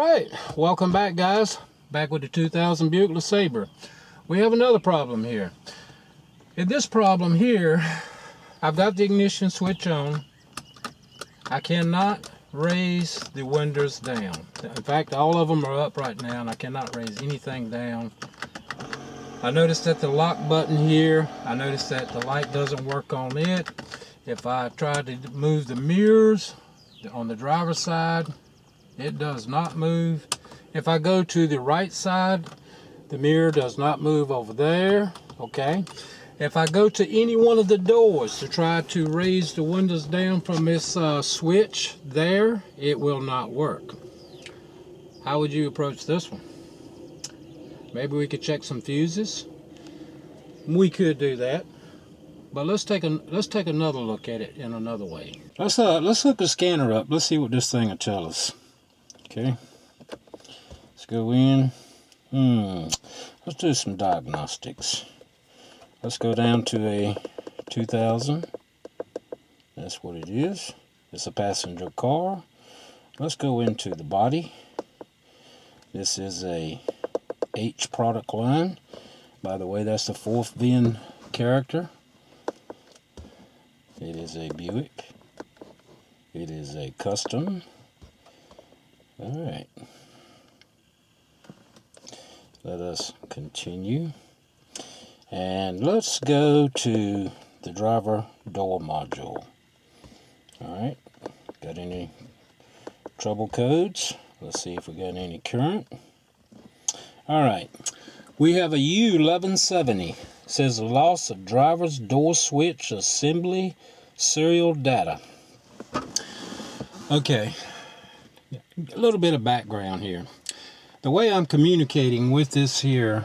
Alright, welcome back guys. Back with the 2000 Buick LeSabre. We have another problem here. In this problem here, I've got the ignition switch on. I cannot raise the windows down. In fact, all of them are up right now and I cannot raise anything down. I noticed that the lock button here, I noticed that the light doesn't work on it. If I try to move the mirrors on the driver's side, it does not move. If I go to the right side, the mirror does not move over there. Okay. If I go to any one of the doors to try to raise the windows down from this switch there, it will not work. How would you approach this one? Maybe we could check some fuses. We could do that, but let's take another look at it in another way. Let's hook the scanner up. Let's see what this thing will tell us. Okay, let's go in. Let's do some diagnostics. Let's go down to a 2000. That's what it is. It's a passenger car. Let's go into the body. This is a H product line. By the way, that's the 4th VIN character. It is a Buick. It is a custom. Alright. Let us continue. And let's go to the driver door module. Alright. Got any trouble codes? Let's see if we got any current. Alright. We have a U1170. It says loss of driver's door switch assembly serial data. Okay. A little bit of background here. The way I'm communicating with this here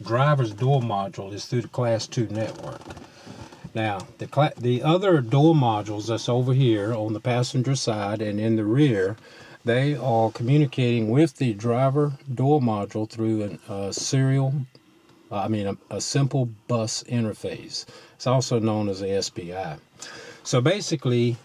driver's door module is through the Class 2 network. Now, the other door modules that's over here on the passenger side and in the rear, they are communicating with the driver door module through a simple bus interface. It's also known as a SPI. So basically,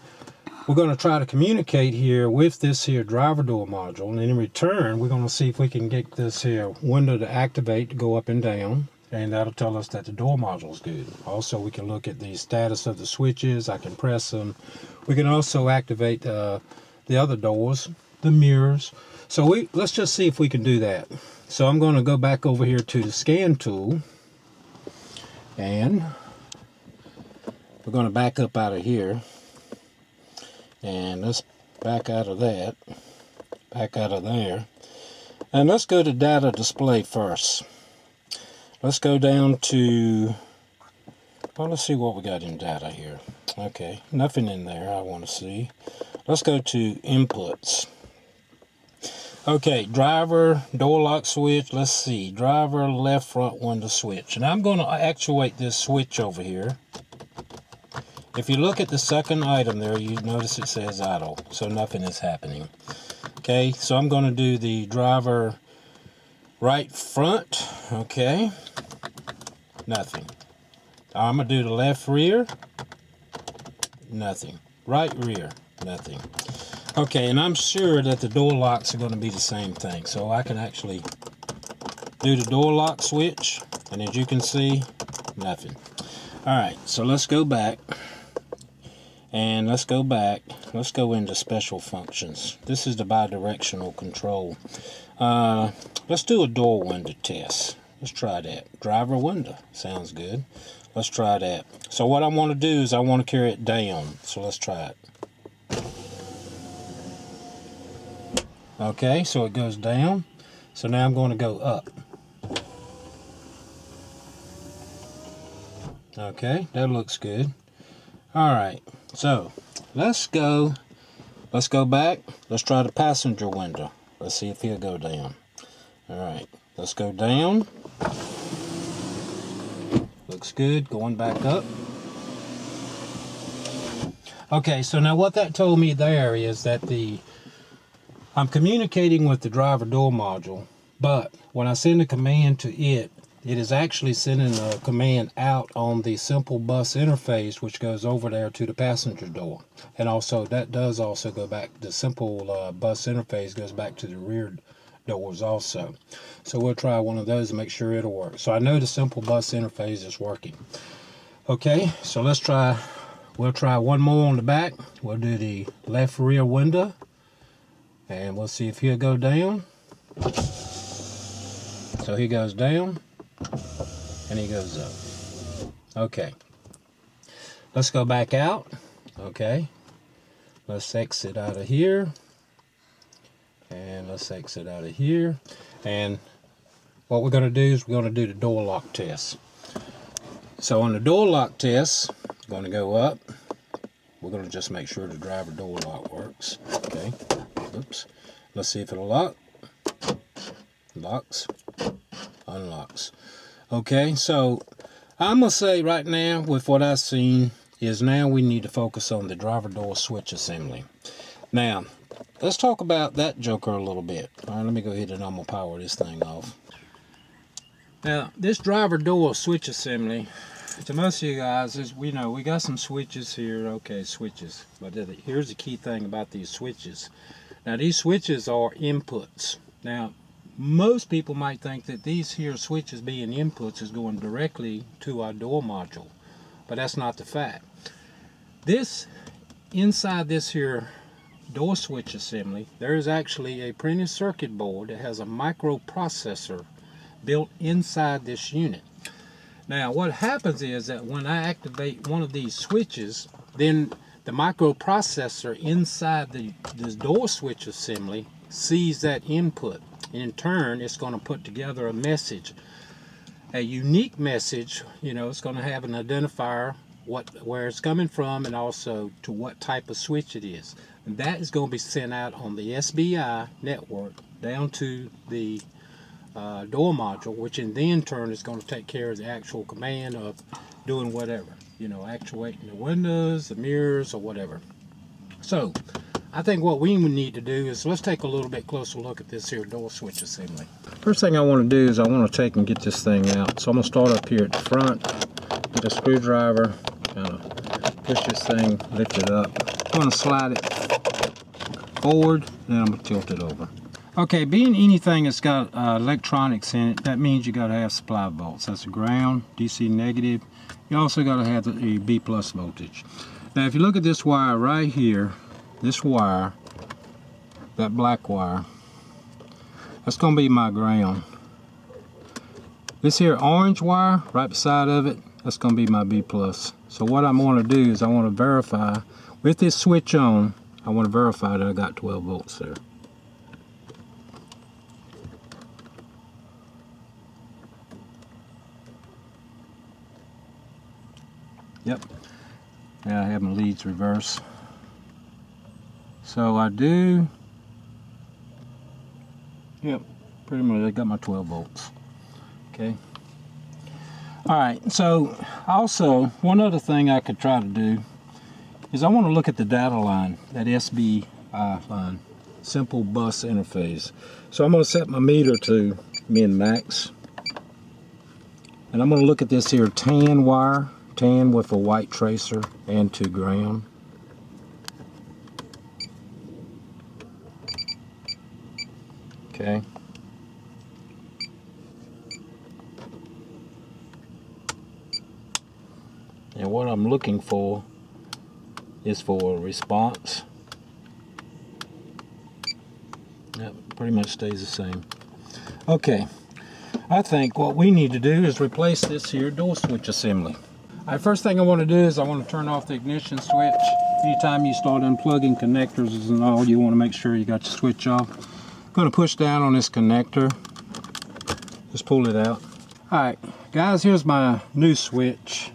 we're going to try to communicate here with this here driver door module, and in return we're going to see if we can get this here window to activate, to go up and down, and that'll tell us that the door module is good. Also, we can look at the status of the switches. I can press them. We can also activate the other doors, the mirrors. So let's just see if we can do that. So I'm going to go back over here to the scan tool, and we're going to back up out of here. And let's back out of that, back out of there. And let's go to data display first. Let's go down to, well, let's see what we got in data here. Okay, nothing in there I want to see. Let's go to inputs. Okay, driver door lock switch. Let's see, driver left front window switch. And I'm going to actuate this switch over here. If you look at the second item there, you notice it says idle, so nothing is happening. Okay, so I'm going to do the driver right front. Okay, nothing. I'm going to do the left rear. Nothing. Right rear. Nothing. Okay, and I'm sure that the door locks are going to be the same thing, so I can actually do the door lock switch, and as you can see, nothing. Alright, so let's go back. And let's go back. Let's go into special functions. This is the bidirectional control. Let's do a door window test. Let's try that. Driver window. Sounds good. Let's try that. So what I want to do is I want to carry it down. So let's try it. Okay, so it goes down. So now I'm going to go up. Okay, that looks good. Alright, so let's go back. Let's try the passenger window. Let's see if he'll go down. Alright, let's go down. Looks good. Going back up. Okay, so now what that told me there is that I'm communicating with the driver door module, but when I send a command to it, it is actually sending a command out on the simple bus interface, which goes over there to the passenger door. And also that does also go back, the simple bus interface goes back to the rear doors also. So we'll try one of those and make sure it'll work. So I know the simple bus interface is working. Okay, so let's try, we'll try one more on the back. We'll do the left rear window and we'll see if he'll go down. So he goes down and he goes up. Okay, let's go back out. Okay, let's exit out of here and let's exit out of here. And what we're going to do is we're going to do the door lock test. So on the door lock test, I'm going to go up. We're going to just make sure the driver door lock works. Okay, oops, let's see if it'll lock. Locks, unlocks. Okay, so I'm gonna say right now with what I've seen is now we need to focus on the driver door switch assembly. Now let's talk about that joker a little bit. All right, let me go ahead and I'm gonna power this thing off. Now this driver door switch assembly, to most of you guys, is, we know we got some switches here. Okay, switches, but here's the key thing about these switches. Now these switches are inputs. Now most people might think that these here switches being inputs is going directly to our door module, but that's not the fact. This, inside this here door switch assembly, there is actually a printed circuit board that has a microprocessor built inside this unit. Now what happens is that when I activate one of these switches, then the microprocessor inside this door switch assembly sees that input. In turn, it's going to put together a message, a unique message. You know, it's going to have an identifier, where it's coming from, and also to what type of switch it is. And that is going to be sent out on the SBI network down to the door module, which in then turn is going to take care of the actual command of doing whatever, you know, actuating the windows, the mirrors, or whatever. So I think what we need to do is let's take a little bit closer look at this here door switch assembly. First thing I want to do is I want to take and get this thing out. So I'm going to start up here at the front with a screwdriver, kind of push this thing, lift it up. I'm going to slide it forward, and then I'm going to tilt it over. Okay, being anything that's got electronics in it, that means you got to have supply volts. That's a ground, DC negative. You also got to have the B plus voltage. Now if you look at this wire right here, this wire, that black wire, that's going to be my ground. This here orange wire right beside of it, that's going to be my B plus. So what I want to do is I want to verify with this switch on, I want to verify that I got 12 volts there. Yep. Now I have my leads reversed. So I do, yep, pretty much I got my 12 volts. Okay. All right, so also one other thing I could try to do is I want to look at the data line, that SBI line, simple bus interface. So I'm going to set my meter to min max. And I'm going to look at this here tan wire, tan with a white tracer and to ground. Okay. And what I'm looking for is for a response. That pretty much stays the same. Okay. I think what we need to do is replace this here door switch assembly. All right, first thing I want to do is I want to turn off the ignition switch. Anytime you start unplugging connectors and all, you want to make sure you got your switch off. I'm going to push down on this connector. Just pull it out. All right, guys, here's my new switch.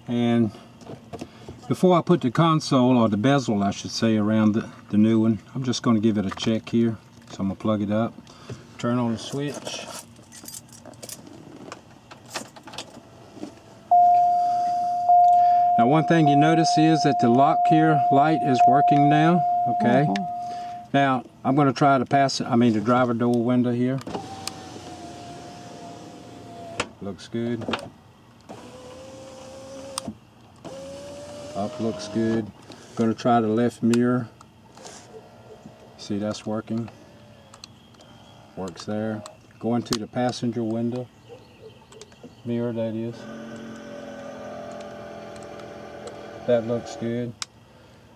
And before I put the console, or the bezel I should say, around the new one, I'm just going to give it a check here. So I'm going to plug it up, turn on the switch. Now one thing you notice is that the lock here light is working now, okay? Now I'm going to try to pass it, the driver door window here. looks good. Up looks good. Gonna try the left mirror. See, that's working. Works there. Going to the passenger window mirror, that is. That looks good.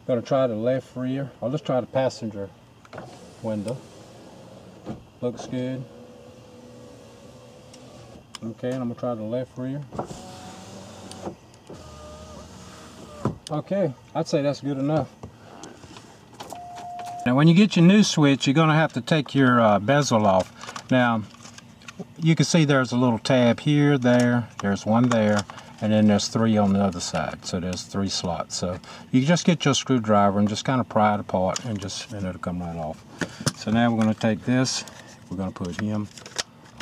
Gonna try the left rear. I'll just try the passenger window. Looks good. Okay, and I'm gonna try the left rear. Okay, I'd say that's good enough. Now when you get your new switch, you're gonna have to take your bezel off. Now, you can see there's a little tab here, there's one there, and then there's 3 on the other side. So there's 3 slots. So you just get your screwdriver and just kind of pry it apart and it'll come right off. So now we're gonna take this, we're gonna put him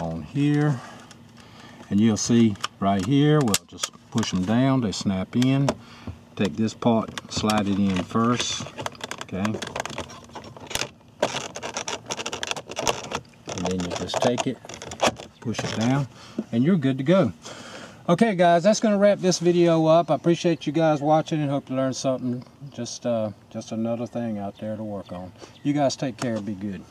on here. And you'll see right here, we'll just push them down, they snap in. Take this part, slide it in first, okay? And then you just take it, push it down, and you're good to go. Okay guys, that's gonna wrap this video up. I appreciate you guys watching and hope you learned something. Just another thing out there to work on. You guys take care, be good.